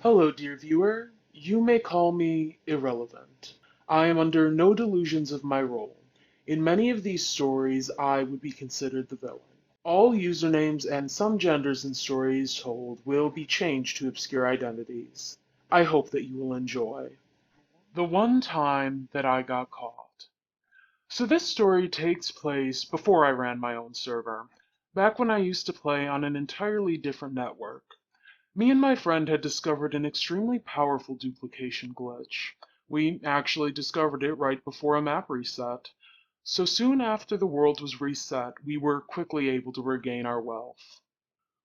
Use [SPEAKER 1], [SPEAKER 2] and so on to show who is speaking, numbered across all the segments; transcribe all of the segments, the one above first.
[SPEAKER 1] Hello, dear viewer. You may call me irrelevant. I am under no delusions of my role. In many of these stories, I would be considered the villain. All usernames and some genders in stories told will be changed to obscure identities. I hope that you will enjoy. The one time that I got caught. So this story takes place before I ran my own server, back when I used to play on an entirely different network. Me and my friend had discovered an extremely powerful duplication glitch. We actually discovered it right before a map reset. So soon after the world was reset, we were quickly able to regain our wealth.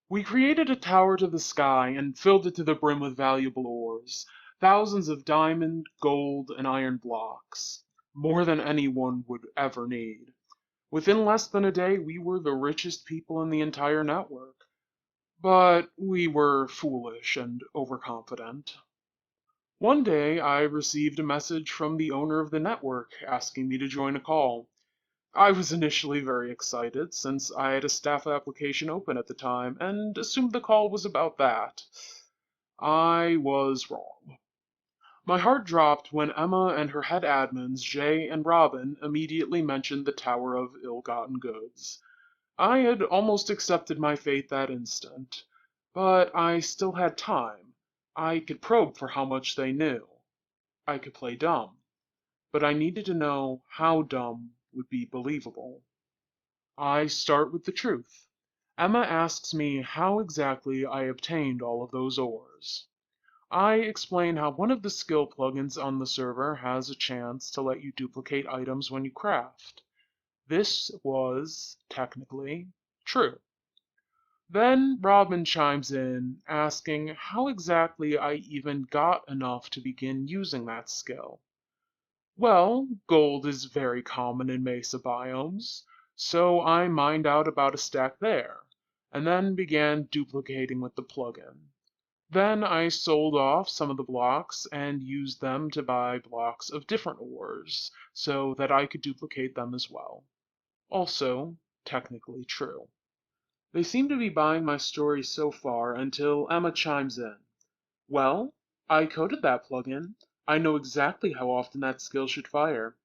[SPEAKER 1] We created a tower to the sky and filled it to the brim with valuable ores, thousands of diamond, gold, and iron blocks, more than anyone would ever need. Within less than a day, we were the richest people in the entire network. But we were foolish and overconfident. One day, I received a message from the owner of the network asking me to join a call. I was initially very excited since I had a staff application open at the time and assumed the call was about that. I was wrong. My heart dropped when Emma and her head admins, Jay and Robin, immediately mentioned the Tower of Ill-Gotten Goods. I had almost accepted my fate that instant, but I still had time. I could probe for how much they knew. I could play dumb, but I needed to know how dumb would be believable. I start with the truth. Emma asks me how exactly I obtained all of those ores. I explain how one of the skill plugins on the server has a chance to let you duplicate items when you craft. This was, technically, true. Then Robin chimes in, asking how exactly I even got enough to begin using that skill. Well, gold is very common in mesa biomes, so I mined out about a stack there, and then began duplicating with the plugin. Then I sold off some of the blocks and used them to buy blocks of different ores, so that I could duplicate them as well. Also, technically true. They seem to be buying my story so far until Emma chimes in. Well, I coded that plugin. I know exactly how often that skill should fire.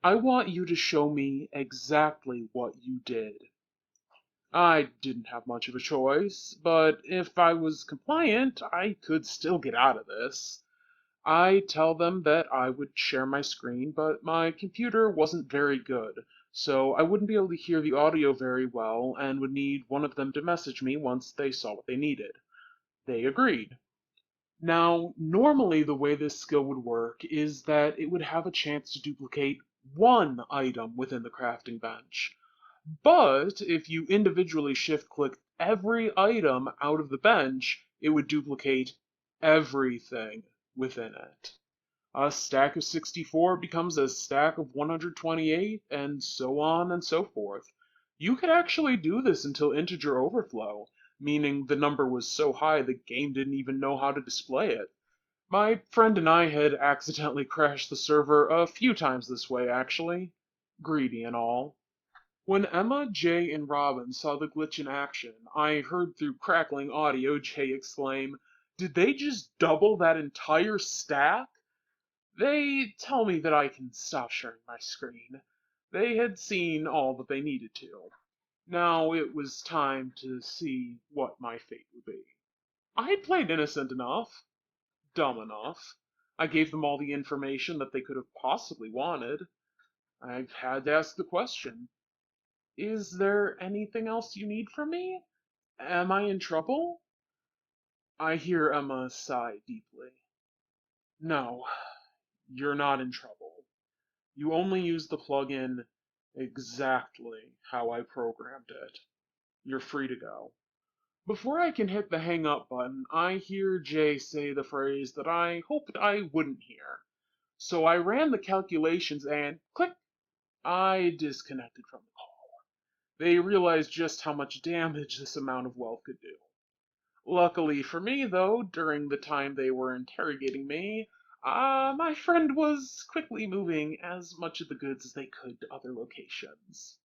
[SPEAKER 1] I want you to show me exactly what you did. I didn't have much of a choice, but if I was compliant, I could still get out of this. I tell them that I would share my screen, but my computer wasn't very good, so I wouldn't be able to hear the audio very well and would need one of them to message me once they saw what they needed. They agreed. Now, normally the way this skill would work is that it would have a chance to duplicate one item within the crafting bench. But if you individually shift click every item out of the bench, it would duplicate everything within it. A stack of 64 becomes a stack of 128, and so on and so forth. You could actually do this until integer overflow, meaning the number was so high the game didn't even know how to display it. My friend and I had accidentally crashed the server a few times this way, actually. Greedy and all. When Emma, Jay, and Robin saw the glitch in action, I heard through crackling audio Jay exclaim, "Did they just double that entire stack?" They tell me that I can stop sharing my screen. They had seen all that they needed to. Now it was time to see what my fate would be. I had played innocent enough, dumb enough. I gave them all the information that they could have possibly wanted. I had to ask the question, is there anything else you need from me? Am I in trouble? I hear Emma sigh deeply. No, you're not in trouble. You only use the plugin exactly how I programmed it. You're free to go. Before I can hit the hang up button, I hear Jay say the phrase that I hoped I wouldn't hear. So I ran the calculations and click, I disconnected from the call. They realized just how much damage this amount of wealth could do. Luckily for me, though, during the time they were interrogating me, my friend was quickly moving as much of the goods as they could to other locations.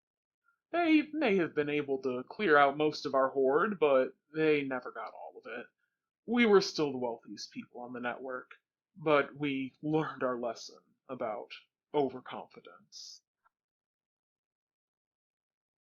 [SPEAKER 1] They may have been able to clear out most of our hoard, but they never got all of it. We were still the wealthiest people on the network, but we learned our lesson about overconfidence.